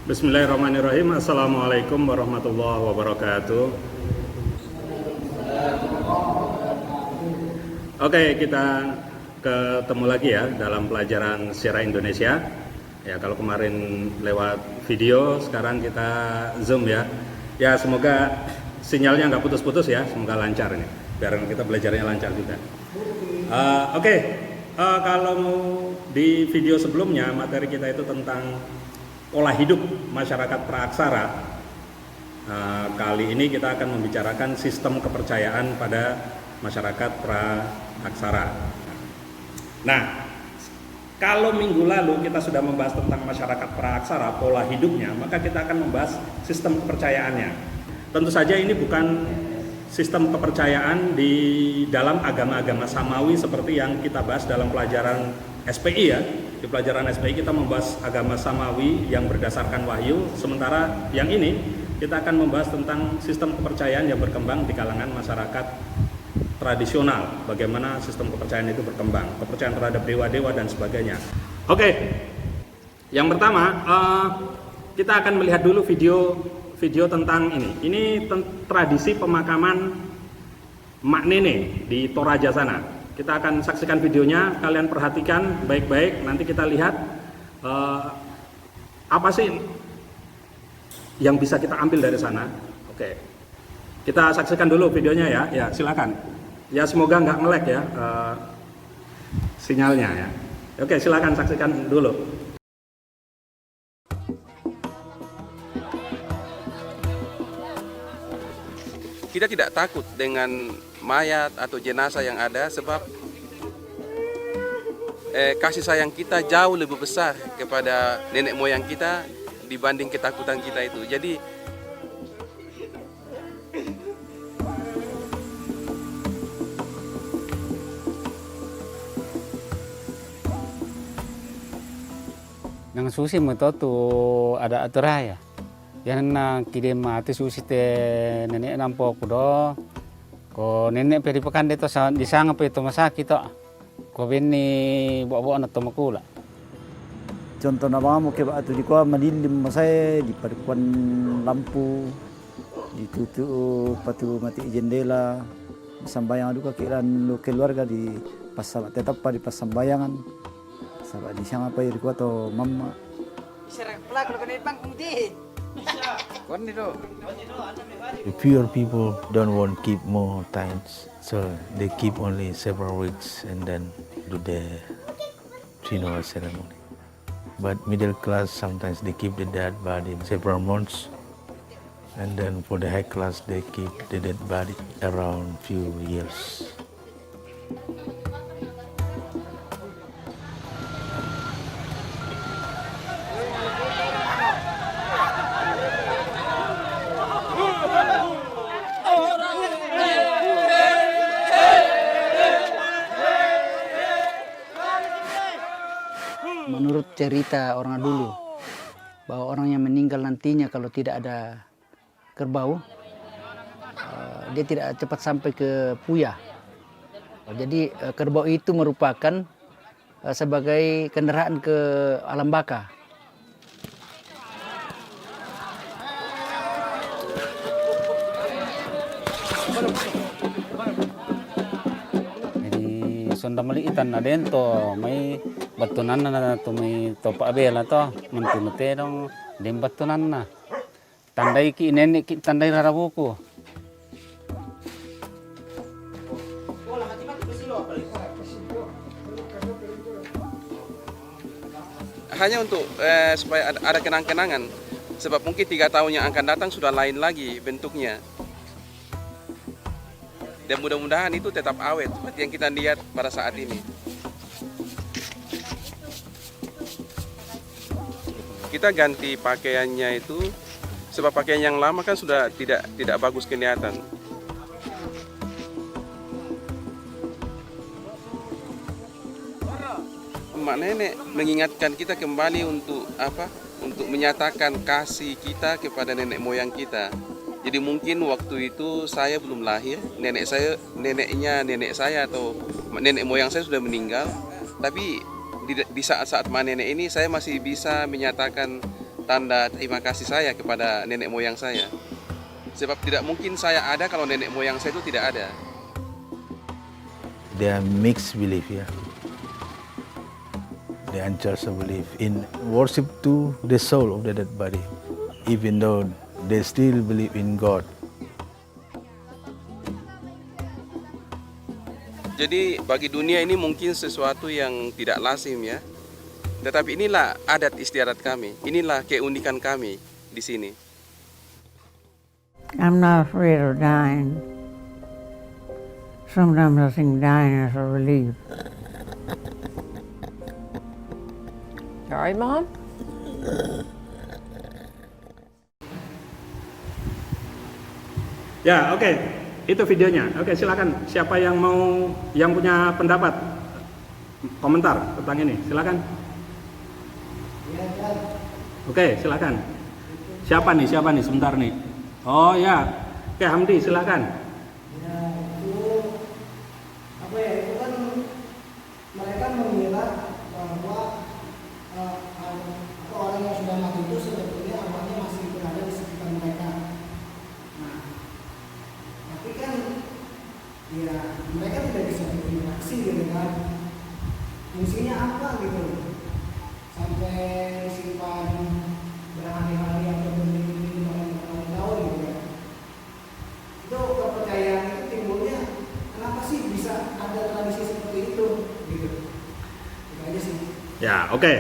Bismillahirrahmanirrahim. Assalamualaikum warahmatullahi wabarakatuh. Oke, kita ketemu lagi ya dalam pelajaran sejarah Indonesia. Ya, kalau kemarin lewat video, sekarang kita Zoom ya. Ya, semoga sinyalnya nggak putus-putus ya, semoga lancar ini. Biar kita belajarnya lancar juga. Kalau di video sebelumnya materi kita itu tentang pola hidup masyarakat praaksara. Kali ini kita akan membicarakan sistem kepercayaan pada masyarakat praaksara. Nah, kalau minggu lalu kita sudah membahas tentang masyarakat praaksara, pola hidupnya, maka kita akan membahas sistem kepercayaannya. Tentu saja ini bukan sistem kepercayaan di dalam agama-agama samawi seperti yang kita bahas dalam pelajaran SPI ya. Di pelajaran SPI kita membahas agama samawi yang berdasarkan wahyu, sementara yang ini kita akan membahas tentang sistem kepercayaan yang berkembang di kalangan masyarakat tradisional. Bagaimana sistem kepercayaan itu berkembang, kepercayaan terhadap dewa-dewa dan sebagainya. Oke, yang pertama kita akan melihat dulu video tentang ini. Ini tradisi pemakaman Mak Nene di Toraja sana. Kita akan saksikan videonya, kalian perhatikan baik-baik, nanti kita lihat apa sih yang bisa kita ambil dari sana. Oke, kita saksikan dulu videonya ya, ya silakan. Ya semoga nggak nge-lag ya sinyalnya ya. Oke, silakan saksikan dulu. Kita tidak takut dengan mayat atau jenazah yang ada sebab kasih sayang kita jauh lebih besar kepada nenek moyang kita dibanding ketakutan kita itu. Jadi nang susi mo to ada aturaya. Yan na kirim mati susi te nenek nampo kudo. Ko nenek peri pakan dito sa disanga pa ito masakit to. Ko bini buwa na to makula. Contoh na mga mo kaya ato di ko madilim masay di parikuan lampu ditutup patu mati jendela sambayang aduka kiran lo keluarga di tetap pa di pasambayangan sabat di siang apa iri ko to mama Isara plak lo kanay pang kumti. The pure people don't want keep more times, so they keep only several weeks and then do the funeral ceremony. But middle class sometimes they keep the dead body several months, and then for the high class they keep the dead body around few years. Menurut cerita orang dulu, bahwa orang yang meninggal nantinya kalau tidak ada kerbau, dia tidak cepat sampai ke Puya. Jadi kerbau itu merupakan sebagai kendaraan ke alam baka. Jadi sonda maliitan na din to may batunan na to may topa abela to munti dong din batunan na. Tandai ki nenek ki tandai rarabuko. hanya untuk supaya ada kenang-kenangan sebab mungkin 3 tahun yang akan datang sudah lain lagi bentuknya. Dan mudah-mudahan itu tetap awet seperti yang kita lihat pada saat ini. Kita ganti pakaiannya itu sebab pakaian yang lama kan sudah tidak bagus kelihatan. Mak nenek mengingatkan kita kembali untuk apa? Untuk menyatakan kasih kita kepada nenek moyang kita. Jadi mungkin waktu itu saya belum lahir, neneknya nenek saya atau nenek moyang saya sudah meninggal, tapi di saat-saat nenek ini saya masih bisa menyatakan tanda terima kasih saya kepada nenek moyang saya. Sebab tidak mungkin saya ada kalau nenek moyang saya itu tidak ada. They are mixed belief, yeah. The ancestors believe in worship to the soul of the dead body, even though they still believe in God. Jadi bagi dunia ini mungkin sesuatu yang tidak lazim ya. Tetapi inilah adat istiadat kami, inilah keunikan kami di sini. I'm not afraid of dying. Sometimes I think dying is a relief. Sorry, Mom? Ya, oke. Itu videonya. Oke, silakan. Siapa yang punya pendapat, komentar tentang ini, silakan. Oke, silakan. Siapa nih? Sebentar nih. Oh ya, oke Hamdi, silakan. Itu kan mereka mengira bahwa orang yang sudah mati itu sebetulnya arwahnya masih berada di sekitar mereka. Nah, tapi kan ya mereka tidak bisa berinteraksi gitu kan. Fungsinya apa gitu? Sampai disimpan berhari-hari atau berminggu-minggu gitu kan. Itu kepercayaan itu timbulnya kenapa sih bisa ada tradisi seperti itu gitu. Itu aja sih. Ya, oke.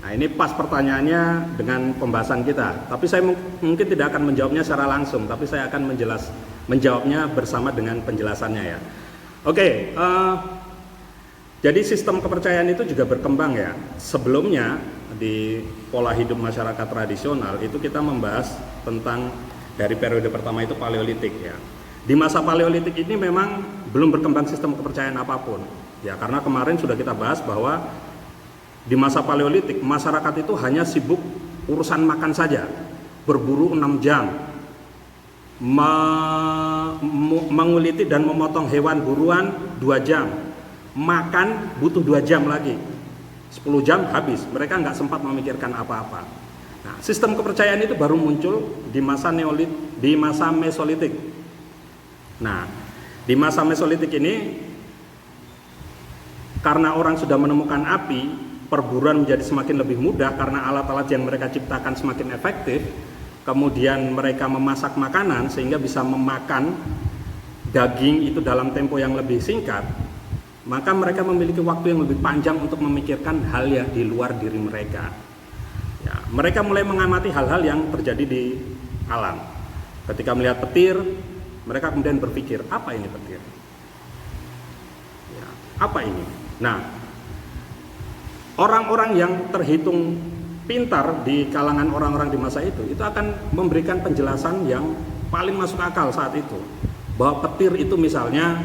Nah, ini pas pertanyaannya dengan pembahasan kita. Tapi saya mungkin tidak akan menjawabnya secara langsung, tapi saya akan menjawabnya bersama dengan penjelasannya ya. Oke, jadi sistem kepercayaan itu juga berkembang ya. Sebelumnya di pola hidup masyarakat tradisional itu kita membahas tentang dari periode pertama itu Paleolitik ya. Di masa Paleolitik ini memang belum berkembang sistem kepercayaan apapun. Ya, karena kemarin sudah kita bahas bahwa di masa Paleolitik masyarakat itu hanya sibuk urusan makan saja. Berburu 6 jam. Menguliti dan memotong hewan buruan 2 jam. Makan butuh 2 jam lagi, 10 jam habis, mereka nggak sempat memikirkan apa-apa. Nah, sistem kepercayaan itu baru muncul di masa Mesolitik. Nah, di masa Mesolitik ini karena orang sudah menemukan api, perburuan menjadi semakin lebih mudah karena alat-alat yang mereka ciptakan semakin efektif. Kemudian mereka memasak makanan sehingga bisa memakan daging itu dalam tempo yang lebih singkat. Maka mereka memiliki waktu yang lebih panjang untuk memikirkan hal yang di luar diri mereka. Ya, mereka mulai mengamati hal-hal yang terjadi di alam. Ketika melihat petir, mereka kemudian berpikir, apa ini petir? Ya, apa ini? Nah, orang-orang yang terhitung pintar di kalangan orang-orang di masa itu akan memberikan penjelasan yang paling masuk akal saat itu. Bahwa petir itu misalnya,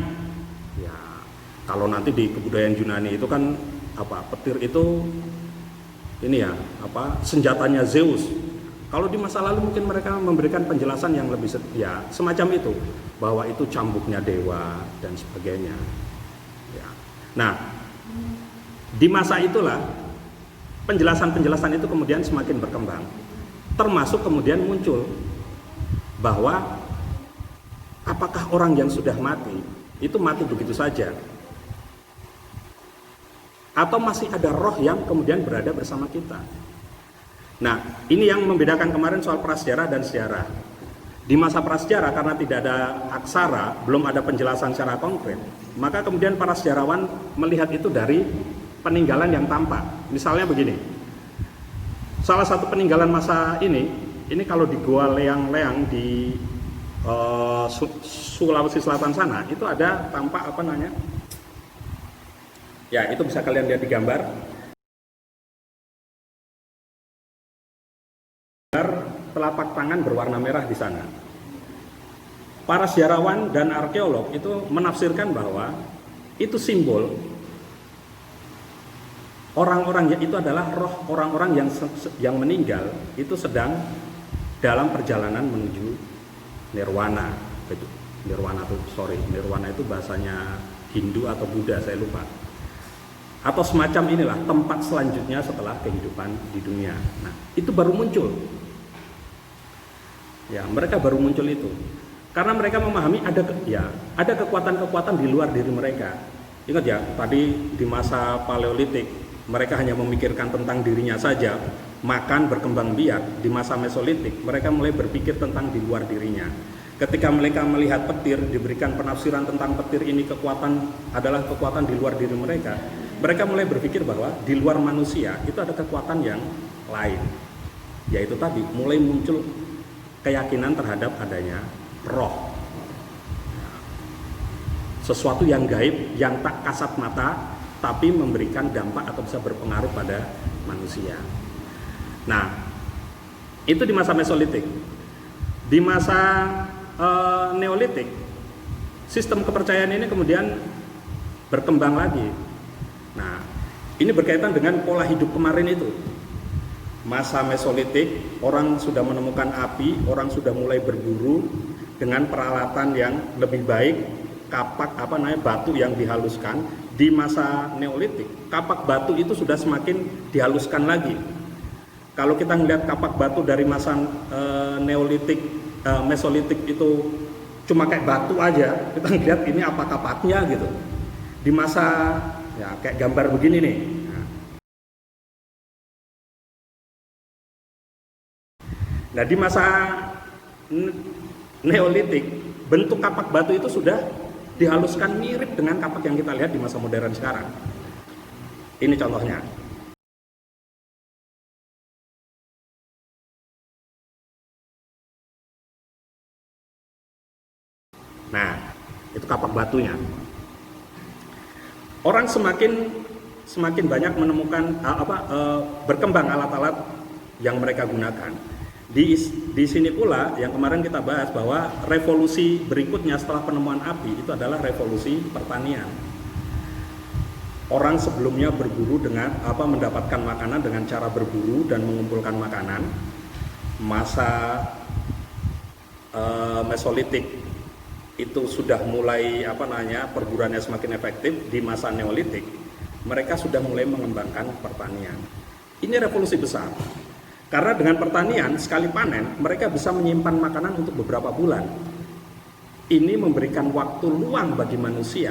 kalau nanti di kebudayaan Yunani itu kan petir itu ini ya senjatanya Zeus. Kalau di masa lalu mungkin mereka memberikan penjelasan yang lebih semacam itu, bahwa itu cambuknya dewa dan sebagainya. Ya. Nah, di masa itulah penjelasan-penjelasan itu kemudian semakin berkembang. Termasuk kemudian muncul bahwa apakah orang yang sudah mati itu mati begitu saja? Atau masih ada roh yang kemudian berada bersama kita. Nah, ini yang membedakan kemarin soal prasejarah dan sejarah. Di masa prasejarah karena tidak ada aksara, belum ada penjelasan secara konkret, maka kemudian para sejarawan melihat itu dari peninggalan yang tampak. Misalnya begini, salah satu peninggalan masa ini kalau di Gua Leang-Leang di Sulawesi Selatan sana, itu ada tampak ya, itu bisa kalian lihat di gambar. Telapak tangan berwarna merah di sana. Para sejarawan dan arkeolog itu menafsirkan bahwa itu simbol orang-orang itu adalah roh orang-orang yang meninggal itu sedang dalam perjalanan menuju nirwana. Nirwana itu bahasanya Hindu atau Buddha, saya lupa. atau semacam inilah tempat selanjutnya setelah kehidupan di dunia. Nah, itu baru muncul. Ya, mereka baru muncul itu. Karena mereka memahami ada kekuatan-kekuatan di luar diri mereka. Ingat ya, tadi di masa Paleolitik mereka hanya memikirkan tentang dirinya saja, makan, berkembang biak. Di masa Mesolitik mereka mulai berpikir tentang di luar dirinya. Ketika mereka melihat petir, diberikan penafsiran tentang petir ini adalah kekuatan di luar diri mereka. Mereka mulai berpikir bahwa di luar manusia itu ada kekuatan yang lain. Yaitu tadi mulai muncul keyakinan terhadap adanya roh. Sesuatu yang gaib, yang tak kasat mata, tapi memberikan dampak atau bisa berpengaruh pada manusia. Nah, itu di masa Mesolitik. Di masa Neolitik, sistem kepercayaan ini kemudian berkembang lagi. Nah, ini berkaitan dengan pola hidup kemarin itu. Masa Mesolitik, orang sudah menemukan api, orang sudah mulai berburu dengan peralatan yang lebih baik, batu yang dihaluskan. Di masa Neolitik, kapak batu itu sudah semakin dihaluskan lagi. Kalau kita melihat kapak batu dari masa Mesolitik itu cuma kayak batu aja, kita lihat ini apa kapaknya gitu. Di masa kayak gambar begini nih. Nah, di masa Neolitik, bentuk kapak batu itu sudah dihaluskan mirip dengan kapak yang kita lihat di masa modern sekarang. Ini contohnya. Nah, itu kapak batunya. Orang semakin banyak menemukan berkembang alat-alat yang mereka gunakan. Di sini pula yang kemarin kita bahas bahwa revolusi berikutnya setelah penemuan api itu adalah revolusi pertanian. Orang sebelumnya berburu dengan mendapatkan makanan dengan cara berburu dan mengumpulkan makanan. Masa Mesolitik itu sudah mulai perburuannya semakin efektif. Di masa Neolitik mereka sudah mulai mengembangkan pertanian. Ini revolusi besar. Karena dengan pertanian sekali panen mereka bisa menyimpan makanan untuk beberapa bulan. Ini memberikan waktu luang bagi manusia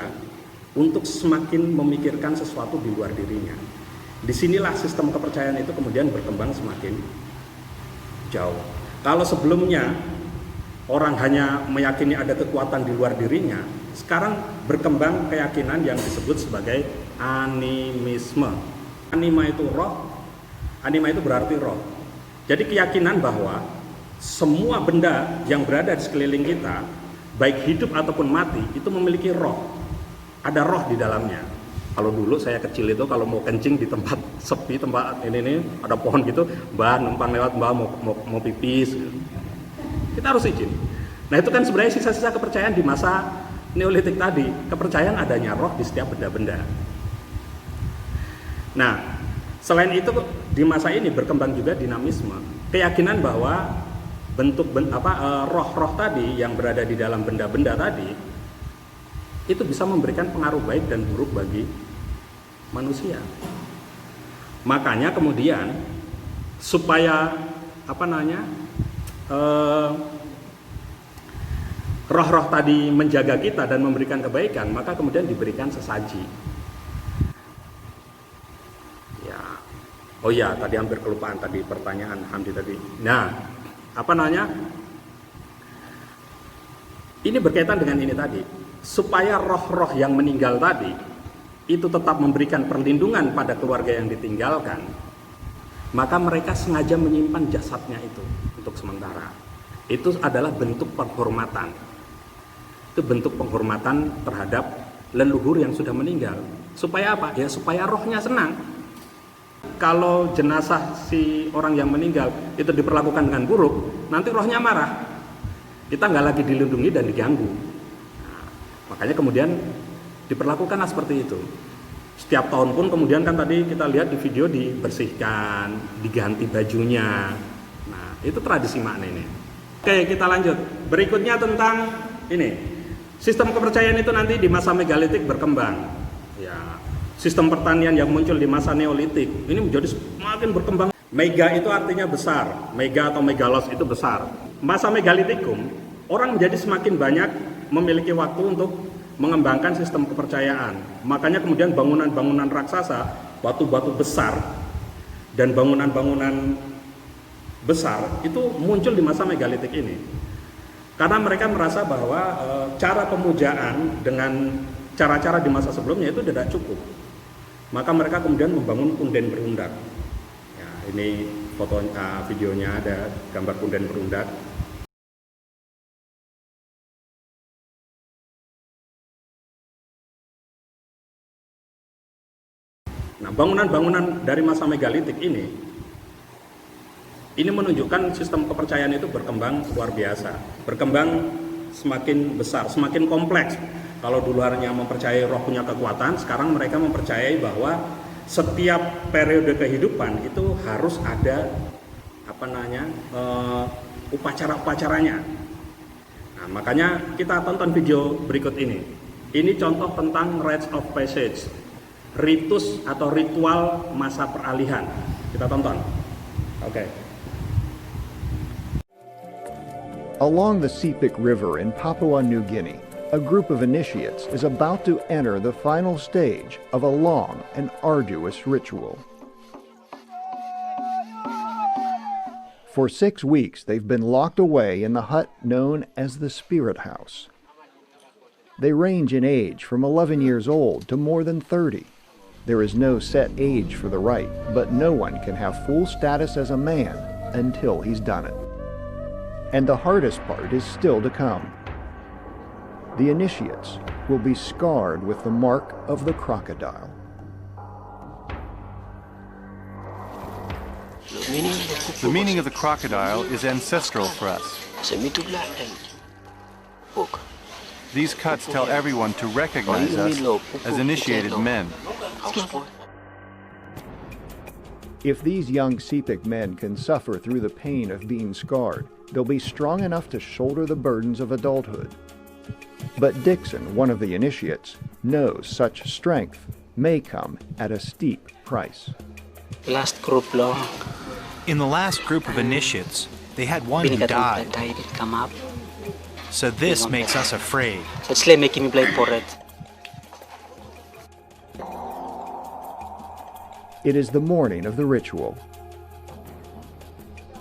untuk semakin memikirkan sesuatu di luar dirinya. Disinilah sistem kepercayaan itu kemudian berkembang semakin jauh. Kalau sebelumnya orang hanya meyakini ada kekuatan di luar dirinya, sekarang berkembang keyakinan yang disebut sebagai animisme. Anima itu roh, anima itu berarti roh. Jadi keyakinan bahwa semua benda yang berada di sekeliling kita, baik hidup ataupun mati, itu memiliki roh. Ada roh di dalamnya. Kalau dulu saya kecil itu kalau mau kencing di tempat sepi, tempat ini ada pohon gitu, mbah numpang lewat, mbah mau pipis gitu. Kita harus izin. Nah, itu kan sebenarnya sisa-sisa kepercayaan di masa Neolitik tadi, kepercayaan adanya roh di setiap benda-benda. Nah, selain itu di masa ini berkembang juga dinamisme, keyakinan bahwa roh-roh tadi yang berada di dalam benda-benda tadi itu bisa memberikan pengaruh baik dan buruk bagi manusia. Makanya kemudian supaya roh-roh tadi menjaga kita dan memberikan kebaikan, maka kemudian diberikan sesaji. Oh iya, tadi hampir kelupaan tadi pertanyaan Hamdi tadi. Nah, ini berkaitan dengan ini tadi. Supaya roh-roh yang meninggal tadi itu tetap memberikan perlindungan pada keluarga yang ditinggalkan, maka mereka sengaja menyimpan jasadnya itu untuk sementara. Itu adalah bentuk penghormatan. Itu bentuk penghormatan terhadap leluhur yang sudah meninggal. Supaya apa? Ya supaya rohnya senang. Kalau jenazah si orang yang meninggal itu diperlakukan dengan buruk, nanti rohnya marah. Kita nggak lagi dilindungi dan diganggu. Nah, makanya kemudian diperlakukanlah seperti itu. Setiap tahun pun kemudian kan tadi kita lihat di video dibersihkan, diganti bajunya. Nah, itu tradisi makna ini. Oke, kita lanjut. Berikutnya tentang ini. Sistem kepercayaan itu nanti di masa megalitik berkembang. Ya, sistem pertanian yang muncul di masa Neolitik ini menjadi semakin berkembang. Mega itu artinya besar, mega atau megalos itu besar. Masa Megalitikum, orang menjadi semakin banyak memiliki waktu untuk mengembangkan sistem kepercayaan. Makanya kemudian bangunan-bangunan raksasa, batu-batu besar, dan bangunan-bangunan besar itu muncul di masa Megalitik ini. Karena mereka merasa bahwa cara pemujaan dengan cara-cara di masa sebelumnya itu tidak cukup. Maka mereka kemudian membangun punden berundak. Ya, ini videonya ada gambar punden berundak. Nah, bangunan-bangunan dari masa Megalitik ini menunjukkan sistem kepercayaan itu berkembang luar biasa, berkembang semakin besar, semakin kompleks. Kalau dulu hanya mempercayai roh punya kekuatan, sekarang mereka mempercayai bahwa setiap periode kehidupan itu harus ada upacara-upacaranya. Nah, makanya kita tonton video berikut ini. Ini contoh tentang rites of passage, ritus atau ritual masa peralihan. Kita tonton. Oke. Along the Sepik River in Papua New Guinea, a group of initiates is about to enter the final stage of a long and arduous ritual. For 6 weeks, they've been locked away in the hut known as the Spirit House. They range in age from 11 years old to more than 30. There is no set age for the rite, but no one can have full status as a man until he's done it. And the hardest part is still to come. The initiates will be scarred with the mark of the crocodile. The meaning of the crocodile is ancestral for us. These cuts tell everyone to recognize us as initiated men. If these young Sepik men can suffer through the pain of being scarred, they'll be strong enough to shoulder the burdens of adulthood. But Dixon, one of the initiates, knows such strength may come at a steep price. In the last group of initiates, they had one who died. So this makes us afraid. It is the morning of the ritual.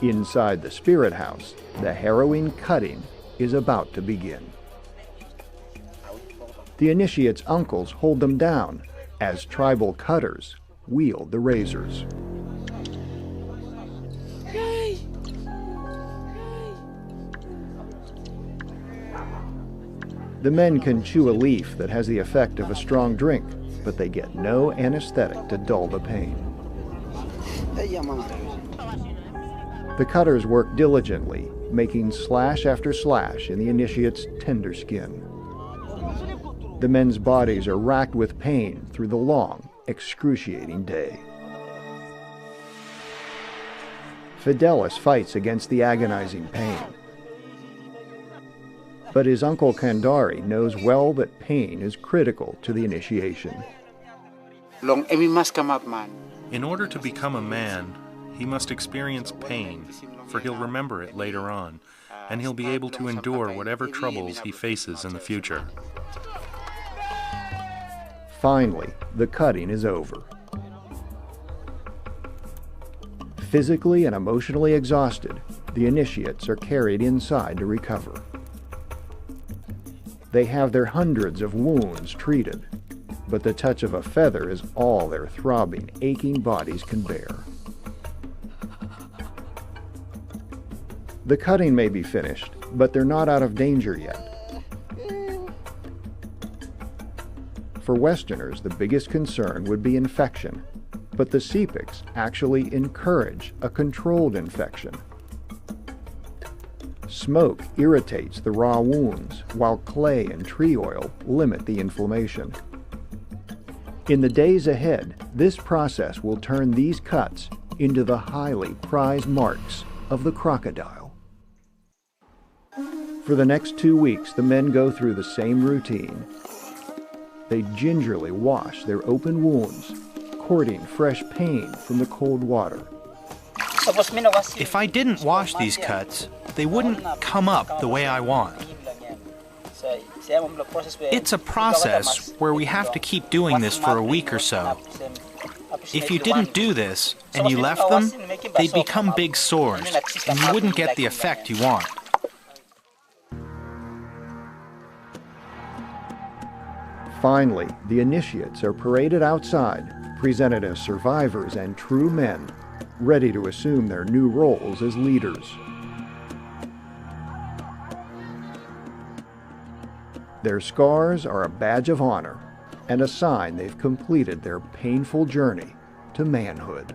Inside the Spirit House, the harrowing cutting is about to begin. The initiates' uncles hold them down as tribal cutters wield the razors. The men can chew a leaf that has the effect of a strong drink, but they get no anesthetic to dull the pain. The cutters work diligently, making slash after slash in the initiate's tender skin. The men's bodies are racked with pain through the long, excruciating day. Fidelis fights against the agonizing pain. But his uncle Kandari knows well that pain is critical to the initiation. In order to become a man, he must experience pain, for he'll remember it later on, and he'll be able to endure whatever troubles he faces in the future. Finally, the cutting is over. Physically and emotionally exhausted, the initiates are carried inside to recover. They have their hundreds of wounds treated, but the touch of a feather is all their throbbing, aching bodies can bear. The cutting may be finished, but they're not out of danger yet. For Westerners, the biggest concern would be infection, but the Sepiks actually encourage a controlled infection. Smoke irritates the raw wounds, while clay and tree oil limit the inflammation. In the days ahead, this process will turn these cuts into the highly prized marks of the crocodile. For the next 2 weeks, the men go through the same routine. they gingerly wash their open wounds, courting fresh pain from the cold water. If I didn't wash these cuts, they wouldn't come up the way I want. It's a process where we have to keep doing this for a week or so. If you didn't do this and you left them, they'd become big sores and you wouldn't get the effect you want. Finally, the initiates are paraded outside, presented as survivors and true men, ready to assume their new roles as leaders. Their scars are a badge of honor and a sign they've completed their painful journey to manhood.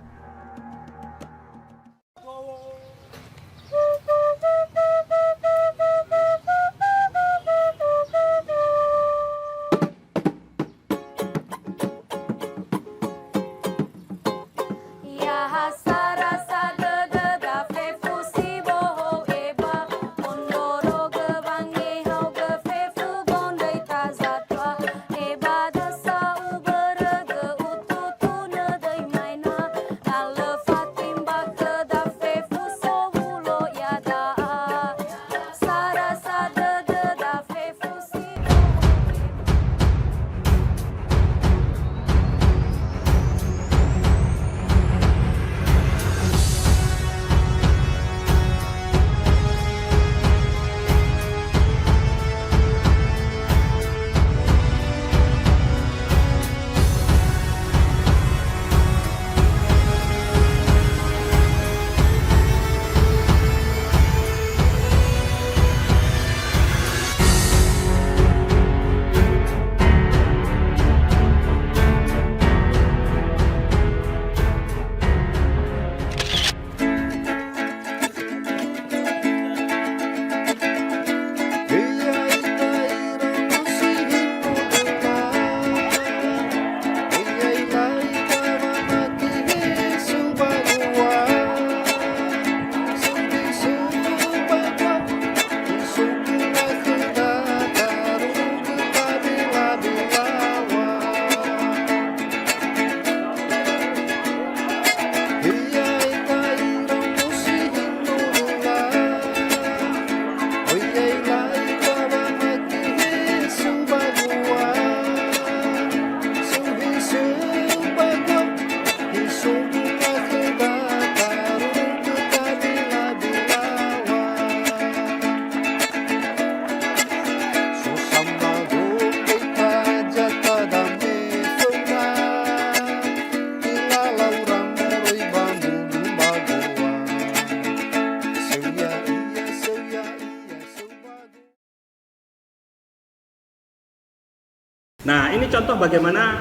Nah, ini contoh bagaimana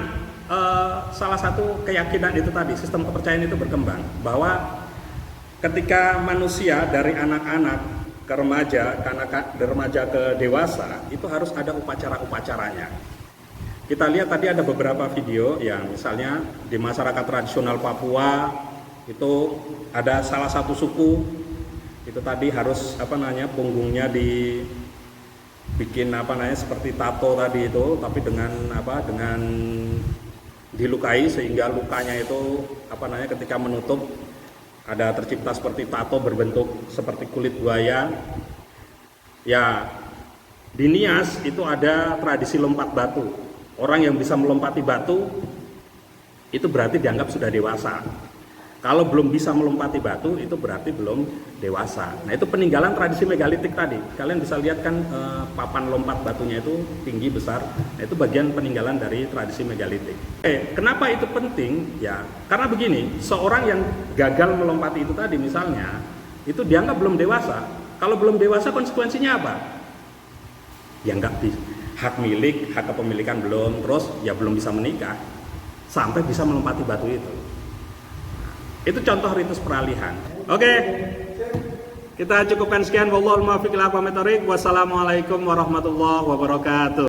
salah satu keyakinan itu tadi, sistem kepercayaan itu berkembang, bahwa ketika manusia dari anak-anak ke remaja, remaja ke dewasa, itu harus ada upacara-upacaranya. Kita lihat tadi ada beberapa video yang misalnya di masyarakat tradisional Papua itu ada salah satu suku itu tadi harus punggungnya dibikin seperti tato tadi itu, tapi dengan dengan dilukai sehingga lukanya itu ketika menutup ada tercipta seperti tato berbentuk seperti kulit buaya. Ya, di Nias itu ada tradisi lompat batu. Orang yang bisa melompati batu itu berarti dianggap sudah dewasa. Kalau belum bisa melompati batu itu berarti belum dewasa. Nah, itu peninggalan tradisi megalitik tadi. Kalian bisa lihat kan papan lompat batunya itu tinggi besar. Nah, itu bagian peninggalan dari tradisi megalitik. Kenapa itu penting? Ya, karena begini, seorang yang gagal melompati itu tadi misalnya, itu dianggap belum dewasa. Kalau belum dewasa konsekuensinya apa? Ya nggak bisa. Hak milik, hak kepemilikan belum, terus ya belum bisa menikah sampai bisa melompati batu itu. Itu contoh ritus peralihan. Oke, kita cukupkan sekian. Wallahul muwaffiq ila aqwamit thoriq. Wassalamualaikum warahmatullahi wabarakatuh.